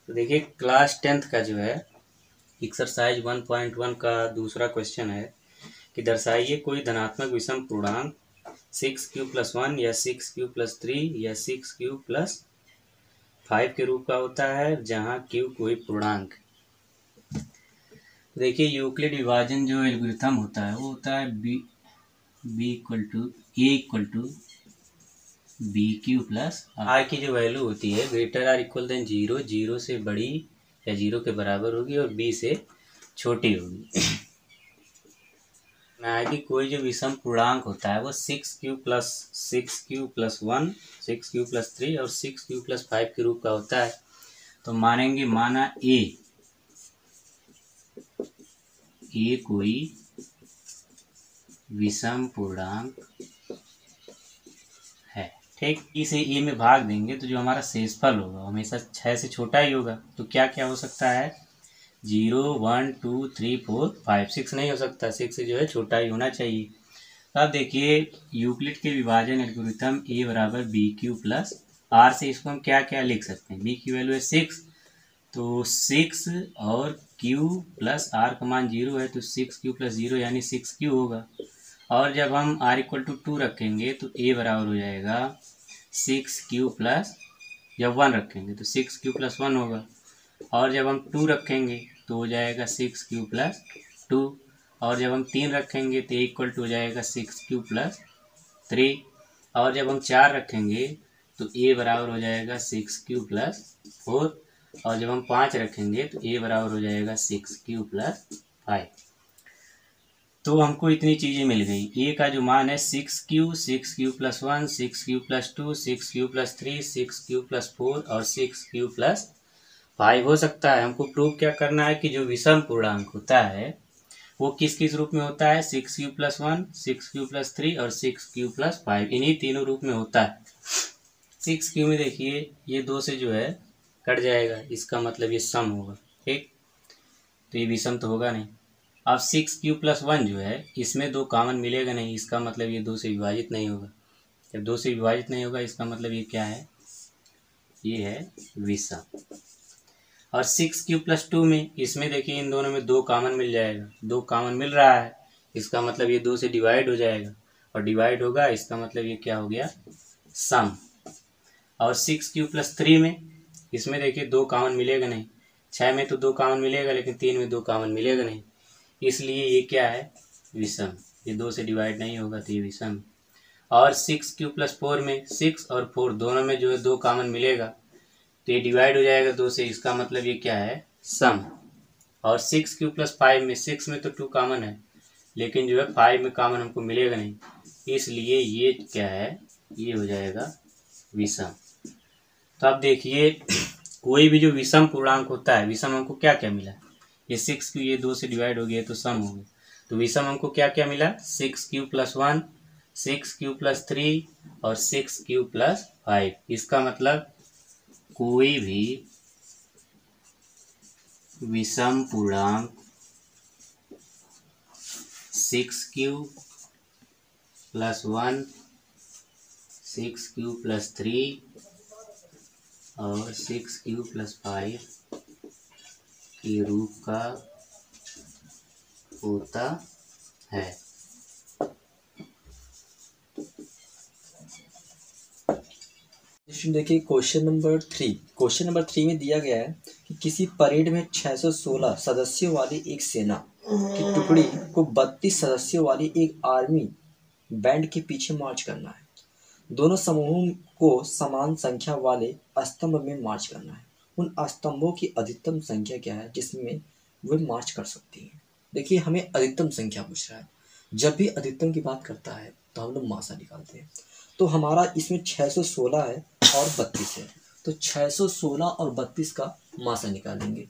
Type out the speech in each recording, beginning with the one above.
तो देखिए class 10th का जो है एक्सरसाइज 1.1 का दूसरा क्वेश्चन है कि दर्शाइए कोई धनात्मक विषम पूर्णांक 6q+1 या 6q+3 या 6q+5 के रूप का होता है जहां q कोई पूर्णांक। देखिए यूक्लिड विभाजन जो एल्गोरिथम होता है वो होता है a=b+r की जो वैल्यू होती है ग्रेटर आर इक्वल देन 0, 0 से बड़ी या 0 के बराबर होगी और b से छोटी होगी। ना कि कोई जो विषम पूर्णांक होता है वो 6q+1, 6q+3 और 6q+5 के रूप का होता है। तो मानेंगे माना a कोई विषम पूर्णांक है, ठीक। इसे ए में भाग देंगे तो जो हमारा शेषफल होगा हमेशा 6 से छोटा ही होगा। तो क्या क्या हो सकता है 0, 1, 2, 3, 4, 5, 6 नहीं हो सकता, 6 से जो है छोटा ही होना चाहिए। तो अब देखिए यूक्लिड के विभाजन एल्गोरिथम a बराबर BQ+R से इसको हम क्या क्या लिख सकते हैं। b की वैल्यू है 6, तो 6 और q प्लस r का मान 0 है तो 6q+0 यानी 6q होगा। और जब हम r इक्वल टू 2 रखेंगे तो a बराबर हो जाएगा 6q प्लस, जब 1 रखेंगे तो 6q+1 होगा। और जब हम 2 रखेंगे तो हो जाएगा 6q+2। और जब हम 3 रखेंगे तो इक्वल टू हो जाएगा 6q+3। और जब हम 4 रखेंगे तो a बराबर हो जाएगा 6q+4। और जब हम 5 रखेंगे तो a बराबर हो जाएगा 6q+5। तो हमको इतनी चीज़ें मिल गई। a का जो मान है 6q, 6q+1, 6q+2, 6q+3, 6q+4 और 6q+5 हो सकता है। हमको प्रूव क्या करना है कि जो विषम पूर्णांक होता है वो किस किस रूप में होता है 6q+1, 6q+3 और 6q+5, इन्हीं तीनों रूप में होता है। 6q में देखिए ये 2 से जो है कट जाएगा, इसका मतलब ये सम होगा, ठीक। तो ये विषम तो होगा नहीं। अब 6q+1 जो है इसमें 2 कॉमन मिलेगा नहीं, इसका मतलब ये 2 से विभाजित नहीं होगा। जब 2 से विभाजित नहीं होगा इसका मतलब ये क्या है, ये है विषम। और 6q+2 में इसमें देखिए इन दोनों में 2 कॉमन मिल जाएगा, 2 कॉमन मिल रहा है, इसका मतलब ये 2 से डिवाइड हो जाएगा और डिवाइड होगा इसका मतलब ये क्या हो गया, सम। और 6q+3 में इसमें देखिए 2 कॉमन मिलेगा नहीं, 6 में तो 2 कॉमन मिलेगा लेकिन 3 में 2 कॉमन मिलेगा नहीं, इसलिए ये क्या है, विषम। ये 2 से डिवाइड नहीं होगा तो ये विषम। और 6q+4 में 6 और 4 दोनों में जो है 2 कॉमन मिलेगा तो ये डिवाइड हो जाएगा 2 से, इसका मतलब ये क्या है, सम। और 6q+5 में 6 में तो 2 कॉमन है लेकिन जो है 5 में कॉमन हमको मिलेगा नहीं, इसलिए ये क्या है, ये हो जाएगा विषम। तो अब देखिए कोई भी जो विषम पूर्णांक होता है, विषम हमको क्या क्या मिला, ये 6q ये 2 से डिवाइड हो गया तो सम हो गया। तो विषम हमको क्या क्या मिला 6q+1, 6q+3 और 6q+5। इसका मतलब कोई भी विषम पूर्णांक 6q+1, 6q+3 और 6q+5 के रूप का होता है। देखिए क्वेश्चन नंबर 3 में दिया गया है कि किसी परेड में 616 सदस्यों वाली एक सेना की टुकड़ी को 32 सदस्यों वाली एक आर्मी बैंड के पीछे मार्च करना है। दोनों समूहों को समान संख्या वाले स्तंभ में मार्च करना है। उन स्तंभों की अधिकतम संख्या क्या है जिसमें वे मार्च कर सकती हैं। देखिए हमें अधिकतम संख्या पूछ रहा है। जब भी अधिकतम की बात करता है तो हम लोग मासा निकालते हैं। तो हमारा इसमें 616 है और 32 है, तो 616 और 32 का मासा निकालेंगे।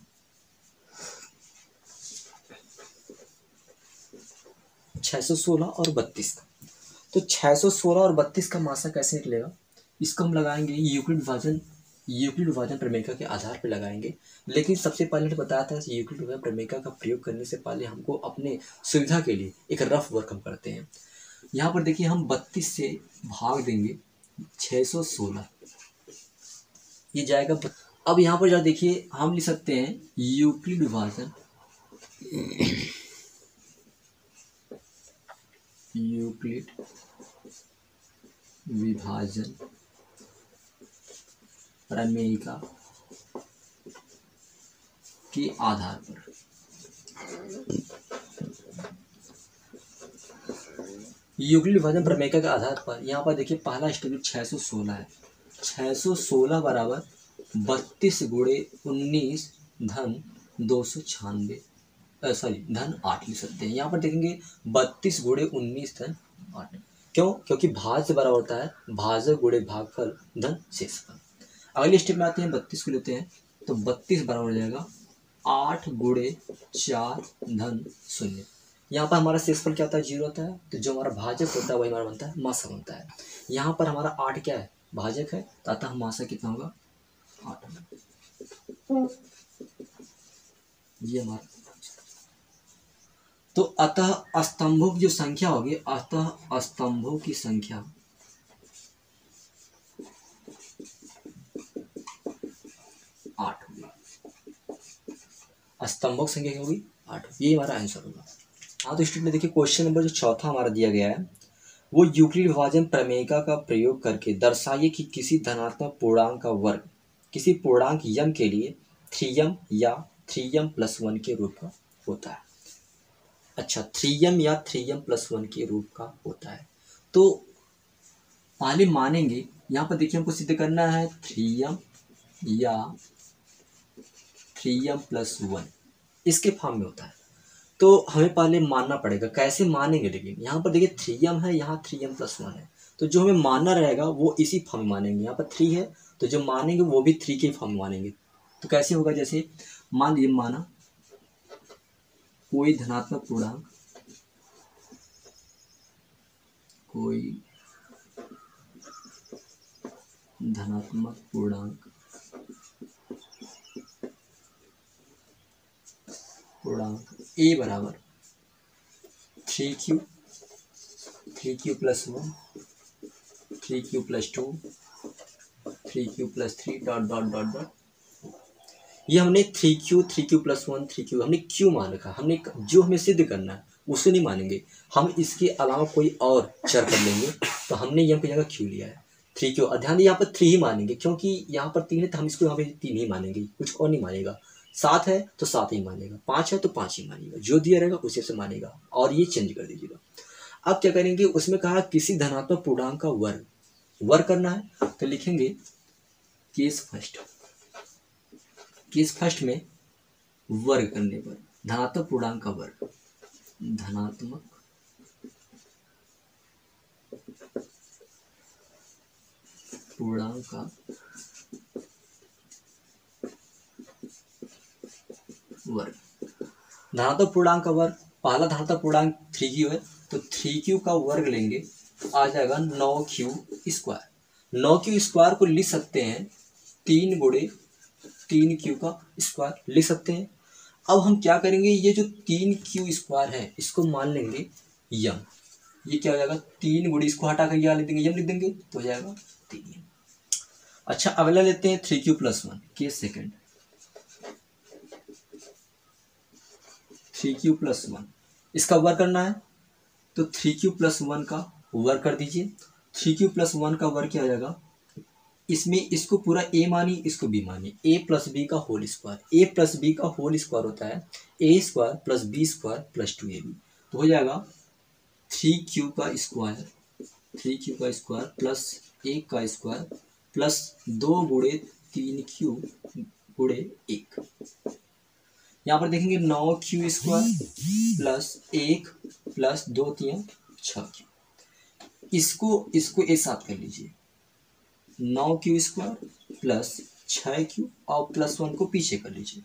616 और 32 का, तो 616 और 32 का मासा कैसे निकलेगा, इसको हम लगाएंगे यूक्लिड विभाजन प्रमेय के आधार पर लगाएंगे। लेकिन सबसे पहले बताया था यूक्लिड विभाजन प्रमेय का प्रयोग करने से पहले हमको अपने सुविधा के लिए एक रफ वर्क हम करते हैं। यहाँ पर देखिए हम 32 से भाग देंगे 616, ये जाएगा अब यहाँ पर जरा देखिए, हम लिख सकते हैं यूक्लिड विभाजन, यूक्लिड विभाजन प्रमेयिका के आधार पर। यूक्लिड विभाजन प्रमेयिका के आधार पर यहाँ पर देखिए पहला स्टेप 616 है। 616 बराबर 32 गुणे 19 धन 296 धन 8 लिख सकते हैं। यहाँ पर देखेंगे 32 गुणे 19 धन 8। क्यों? क्योंकि भाज्य से बराबर होता है भाजक गुणे भागफल धन शेषफल। अगले स्टेप में आते हैं, 32 को लेते हैं तो 32 बराबर हो जाएगा 8 गुणे 4 धन 0। यहाँ पर हमारा शेषफल क्या होता है? 0 होता है। तो जो हमारा भाजक होता है वही हमारा बनता है मासा बनता है। यहाँ पर हमारा 8 क्या है? भाजक है, तो अतः मासा कितना होगा? 8। ये हमारा, तो अतः स्तंभों की जो संख्या होगी, अतः स्तंभों की संख्या 8 होगी। स्तंभों की संख्या क्या होगी? 8। ये हमारा आंसर होगा। हाँ, तो स्टूडेंट देखिए क्वेश्चन नंबर जो चौथा हमारा दिया गया है, वो यूक्लिड विभाजन प्रमेयिका का प्रयोग करके दर्शाइए कि किसी धनात्मक पूर्णांक का वर्ग किसी पूर्णांक यम के लिए 3m या 3m+1 के रूप का होता है। अच्छा, 3m या 3m+1 के रूप का होता है। तो पहले मानेंगे, यहाँ पर देखिए हमको सिद्ध करना है 3m या 3m+1 इसके फॉर्म में होता है। तो हमें पहले मानना पड़ेगा। कैसे मानेंगे? लेकिन यहाँ पर देखिए 3m है, यहाँ 3m+1 है, तो जो हमें मानना रहेगा वो इसी फॉर्म में मानेंगे। यहाँ पर 3 है तो जो मानेंगे वो भी 3 के फॉर्म में मानेंगे। तो कैसे होगा? जैसे मान लीजिए, माना कोई धनात्मक पूर्णांक, कोई धनात्मक पूर्णांक a बराबर 3q, 3q+1, 3q+2, 3q+3 dot dot dot dot. ये हमने 3q, 3q+1, 3q हमने क्यों मान रखा? हमने जो हमें सिद्ध करना है उसे नहीं मानेंगे, हम इसके अलावा कोई और चर कर लेंगे। तो हमने यहाँ पे जगह क्यों लिया है 3q। ध्यान दिए, यहाँ पर 3 ही मानेंगे, क्योंकि यहाँ पर 3 है तो हम इसको यहाँ पे 3 ही मानेंगे, कुछ और नहीं मानेगा। 7 है तो 7 ही मानेगा, 5 है तो 5 ही मानेगा, जो दिया रहेगा उसे से मानेगा, और ये चेंज कर दीजिएगा। अब क्या करेंगे? उसमें कहा किसी धनात्मक पूर्णांक का वर्ग करना है, तो लिखेंगे केस फर्स्ट में वर्ग करने पर धनात्मक पूर्णांक का वर्ग, धनात्मक पूर्णांक का वर्ग, धनात्मक पूर्णांक का वर्ग। पहला धनात्मक पूर्णांक 3q है, तो 3q का वर्ग लेंगे, आ जाएगा 9q²। 9q² को लिख सकते हैं 3 गुणे 3q का स्क्वायर लिख सकते हैं। अब हम क्या करेंगे? ये जो 3q² है इसको मान लेंगे यम। ये क्या हो जाएगा? 3 गुणे इसको हटा कर यह लिख देंगे, यम लिख देंगे, तो हो जाएगा 3m। अच्छा, अगला लेते हैं 3q+1 केस सेकंड। 3q+1 इसका वर्ग करना है, तो 3q+1 का वर्ग कर दीजिए। 3q+1 का वर्ग क्या हो जाएगा? इसमें इसको पूरा a मानिए, इसको b मानिए, a+b का होल स्क्वायर। a+b का होल स्क्वायर होता है a² + b² + 2ab। तो हो जाएगा 3q का स्क्वायर, 3q का स्क्वायर प्लस 1 का स्क्वायर प्लस 2 गुणे 3q गुणे 1। यहाँ पर देखेंगे 9q² प्लस 1 प्लस 2 3 6q। इसको एक साथ कर लीजिए, 9q² प्लस 6q और +1 को पीछे कर लीजिए।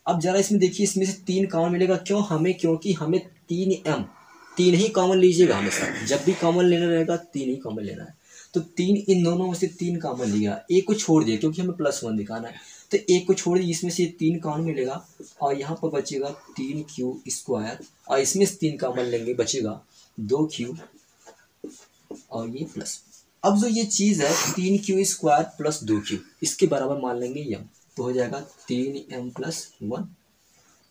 अब जरा इसमें देखिए, इसमें से 3 कॉमन मिलेगा। क्यों? क्योंकि हमें 3 ही कॉमन लीजिएगा हमेशा, जब भी कॉमन लेना रहेगा 3 ही कॉमन लेना है। तो 3, इन दोनों में से 3 कॉमन लिया, एक को छोड़ दिया क्योंकि हमें +1 दिखाना है, तो एक को छोड़ दिया, इसमें से 3 कॉमन मिलेगा और यहाँ पर बचेगा 3q² और इसमें से 3 कॉमन लेंगे, बचेगा 2q और ये प्लस। अब जो ये चीज़ है 3q² प्लस 2q, इसके बराबर मान लेंगे यम। तो हो जाएगा 3m+1।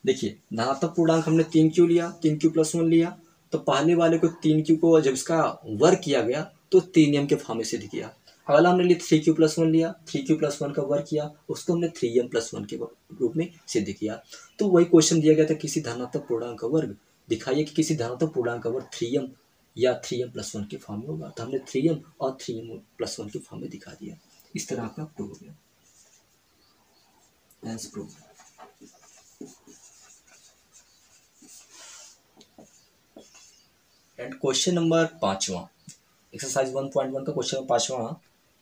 देखिए धनात्मक पूर्णांक हमने 3q लिया, 3q+1 लिया, तो पहले वाले को 3q को जब इसका वर्ग किया गया तो 3m के फॉर्म में सिद्ध किया। अगला हमने लिया 3q+1 लिया, 3q+1 का वर्ग किया, उसको हमने 3m+1 के रूप में सिद्ध किया। तो वही क्वेश्चन दिया गया था, किसी धनात्मक पूर्णांक का वर्ग दिखाइए कि किसी धनात्मक पूर्णांक का वर्ग 3m या 3m+1 के फॉर्म में होगा। तो हमने 3m और 3m+1 के फॉर्म में दिखा दिया। इस तरह आपका प्रूव हो गया, as prove. And question number 5वां, एक्सरसाइज 1.1 का क्वेश्चन नंबर 5वां।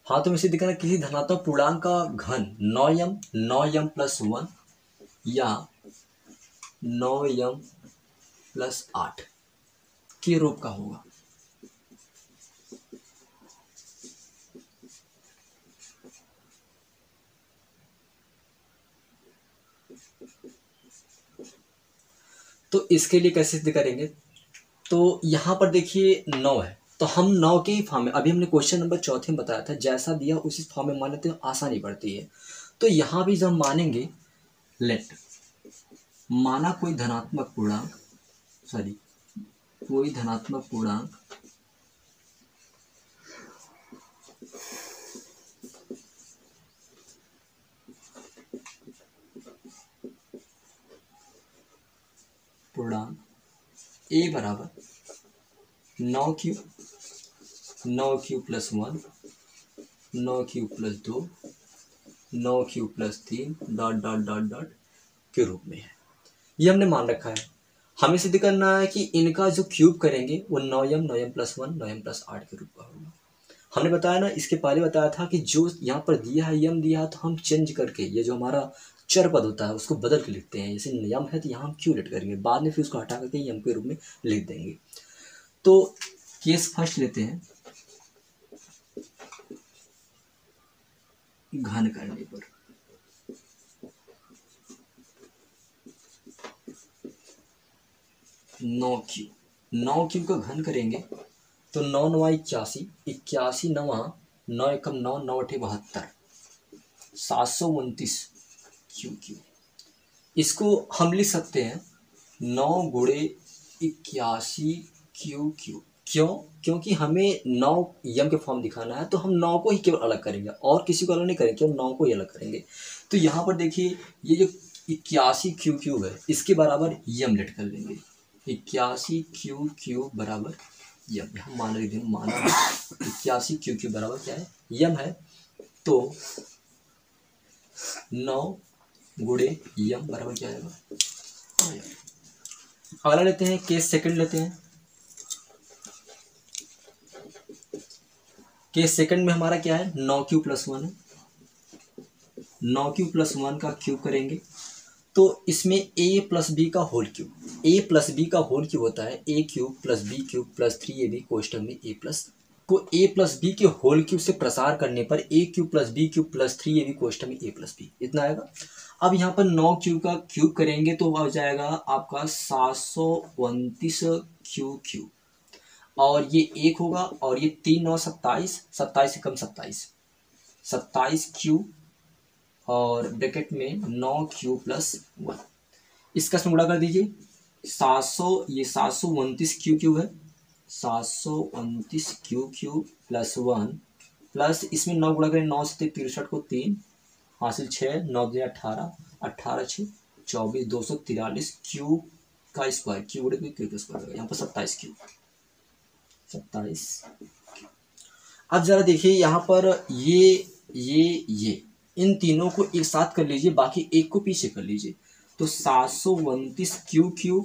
हाँ तो इसे दिखाना, किसी धनात्मक पूर्णांक का घन 9m 9m+1 या 9m+8 के रूप का होगा। तो इसके लिए कैसे सिद्ध करेंगे, तो यहाँ पर देखिए 9 है, तो हम 9 के ही फॉर्म में, अभी हमने क्वेश्चन नंबर 4 में बताया था, जैसा दिया उसी फॉर्म में मान लेते हैं, आसानी पड़ती है। तो यहाँ भी जब मानेंगे, लेट माना कोई धनात्मक पूर्णांक, कोई धनात्मक पूर्णांक a बराबर 9q 9q+1 9q+2 9q+3 ... के रूप में है। ये हमने मान रखा है। हमें सिद्ध करना है कि इनका जो क्यूब करेंगे वो 9m 9m+1 9m+8 के रूप का होगा। हमने बताया ना, इसके पहले बताया था कि जो यहाँ पर दिया है यम दिया है, तो हम चेंज करके ये जो हमारा चर पद होता है उसको बदल के लिखते हैं। जैसे यम है तो यहाँ हम क्यू लेट करेंगे, बाद में फिर उसको हटा करके यम के रूप में लिख देंगे। तो केस फर्स्ट लेते हैं, घन करने पर 9q का घन करेंगे तो 9 9 81, 81 9 9 एकम 9 9 8 72, 729 क्यू। इसको हम लिख सकते हैं 9 गुणे 81 क्यू। क्यों? क्योंकि हमें 9 यम के फॉर्म दिखाना है, तो हम 9 को ही केवल अलग करेंगे और किसी को अलग नहीं करेंगे, केवल 9 को ही अलग करेंगे। तो यहाँ पर देखिए ये जो 81 क्यू है, इसके बराबर यम लेट कर लेंगे। 81 क्यू बराबर यम, यहाँ मान रहे हैं, माना 81 क्यू बराबर क्या है, यम है। तो 9 गुणे यम बराबर क्या आएगा, अगला लेते हैं, केस सेकंड लेते हैं। केस सेकंड में हमारा क्या है, 9q+1 है। 9q+1 का क्यूब करेंगे तो इसमें a+b का होल क्यूब, a+b का होल क्यूब होता है a3+b3+3ab कोष्टक में a+b के होल क्यूब से प्रसार करने पर a3+b3+3ab कोष्टक में a+b, इतना आएगा। अब यहाँ पर 9q का क्यूब करेंगे तो हो जाएगा आपका 729 क्यू, और ये 1 होगा, और ये 3 9 27, 27 एकम 27, 27 क्यू, और ब्रैकेट में 9q+1, इसका गुणा कर दीजिए 700, ये 729 क्यू है, 729 क्यू प्लस 1 प्लस इसमें 9 गुणा करें, 9 से 63 को 3 हासिल 6, 9 2 18, 18 6 24, 243 क्यू का स्क्वायर, क्यू गुणे क्यू का स्क्वायर, यहाँ पर 27 क्यू। अब जरा देखिए यहाँ पर ये इन तीनों को एक साथ कर लीजिए, बाकी एक को पीछे कर लीजिए। तो 729 Q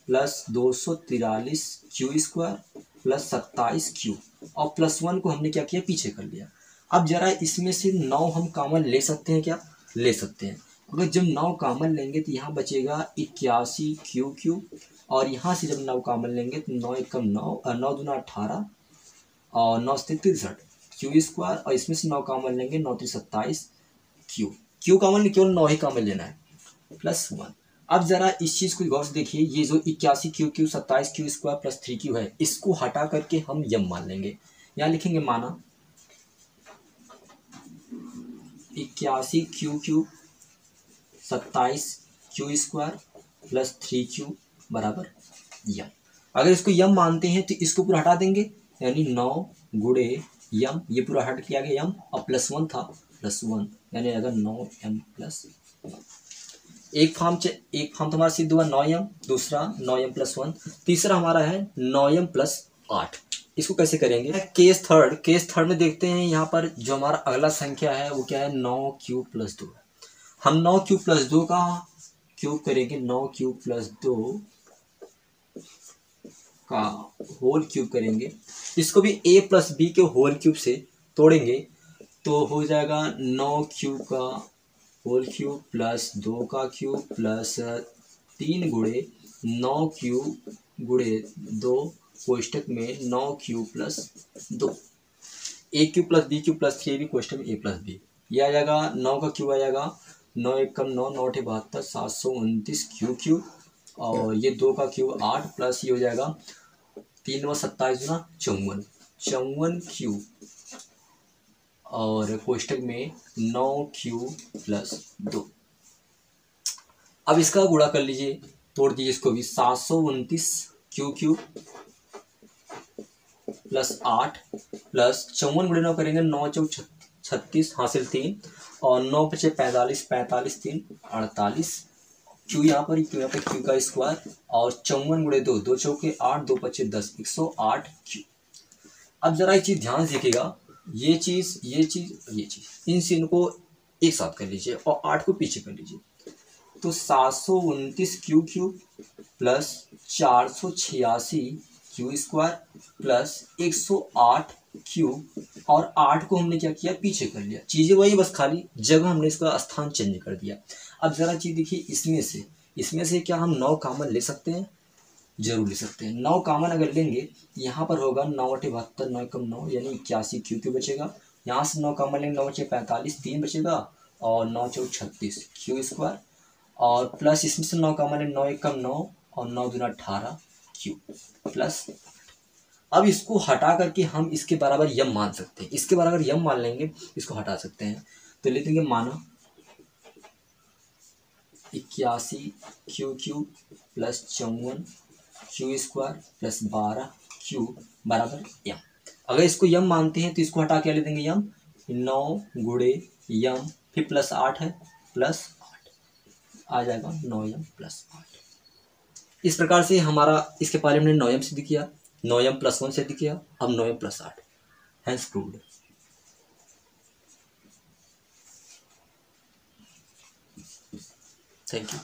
plus 243 Q square plus 27 Q, और +1 को हमने क्या किया, पीछे कर लिया। अब जरा इसमें से 9 हम कॉमन ले सकते हैं क्या, ले सकते हैं। अगर जब 9 कॉमन लेंगे तो यहाँ बचेगा 81 क्यू, और यहाँ से जब 9 कॉमन लेंगे तो 9 एकम 9, 9 दूना 18, और 9 से 63 क्यू स्क्वायर, और इसमें से 9 कॉमन लेंगे, 9 3 27 क्यू कॉमन केवल 9 ही कॉमन लेना है, +1। अब जरा इस चीज को गौर से देखिए, ये जो 81 Q 27 Q square plus 3q है, इसको हटा करके हम यम मान लेंगे। यहाँ लिखेंगे माना 81 Q 27 Q square plus 3Q बराबर यम। अगर इसको यम मानते हैं तो इसको पूरा हटा देंगे, यानी 9 गुणे यम, ये पूरा हट किया गया यम, और +1 था +1, यानी अगर 9m प्लस एक फॉर्म तो हमारा सिद्ध हुआ 9m, दूसरा 9m + 1, तीसरा हमारा है 9m + 8। इसको कैसे करेंगे? केस थर्ड में देखते हैं, यहाँ पर जो हमारा अगला संख्या है वो क्या है, 9Q + 2। हम 9Q + 2 का क्यूब करेंगे, 9Q + 2 का होल क्यूब करेंगे, इसको भी a + b के होल क्यूब से तोड़ेंगे तो हो जाएगा 9Q का होल क्यूब प्लस 2 का क्यूब प्लस 3 गुणे 9Q गुणे 2 कोष्टक में 9Q + 2, a³ + b³ + 3ab कोष्टक में a + b, ये आ जाएगा 9 का क्यूब आ जाएगा 9 एकम 9, 9 × 72, 729 Q³ और ये 2 का क्यूब 8 प्लस ये हो जाएगा 3 × 27 × 54 Q और कोष्टक में 9Q + 2। अब इसका गुणा कर लीजिए, तोड़ दीजिए इसको भी, 729 Q³ प्लस 8 प्लस 54 गुणे 9 करेंगे, 9 × 4 36 हासिल 3 और 9 × 5 45, 45 3 48, क्यू यहाँ पर क्यू का स्क्वायर और 54 गुणे 2, 2 चौके 8, 2 5 10, 108 क्यू। अब जरा एक चीज ध्यान से देखिएगा, ये चीज इन सीन को एक साथ कर लीजिए और 8 को पीछे कर लीजिए, तो 729 Q³ plus 486 Q² plus 108 Q और 8 को हमने क्या किया, पीछे कर लिया, चीजें वही, बस खाली जगह हमने इसका स्थान चेंज कर दिया। अब जरा चीज देखिए, इसमें से क्या हम 9 कॉमन ले सकते हैं? जरूर ले सकते हैं। 9 कॉमन अगर लेंगे, यहाँ पर होगा 9 × 72, 9 एकम 9 यानी 81 Q³ बचेगा, यहाँ से 9 कॉमन लेंगे, 9 × 45 3 बचेगा और 9 × 36 Q² और प्लस इसमें से 9 कॉमन लेंगे, 9 एकम 9 और 9 दूना 18 Q प्लस। अब इसको हटा करके हम इसके बराबर यम मान सकते हैं, इसके बराबर यम मान लेंगे, इसको हटा सकते हैं, तो ले देंगे माना 81 Q³ plus 54 Q² plus 12 Q बराबर यम। अगर इसको यम मानते हैं तो इसको हटा के ले देंगे यम, 9 गुणे यम, फिर प्लस 8 है, प्लस 8 आ जाएगा 9m + 8। इस प्रकार से हमारा इसके पहले हमने 9m सिद्ध किया, 9m + 1 सिद्ध किया, अब 9m + 8 hence proved. Thank you.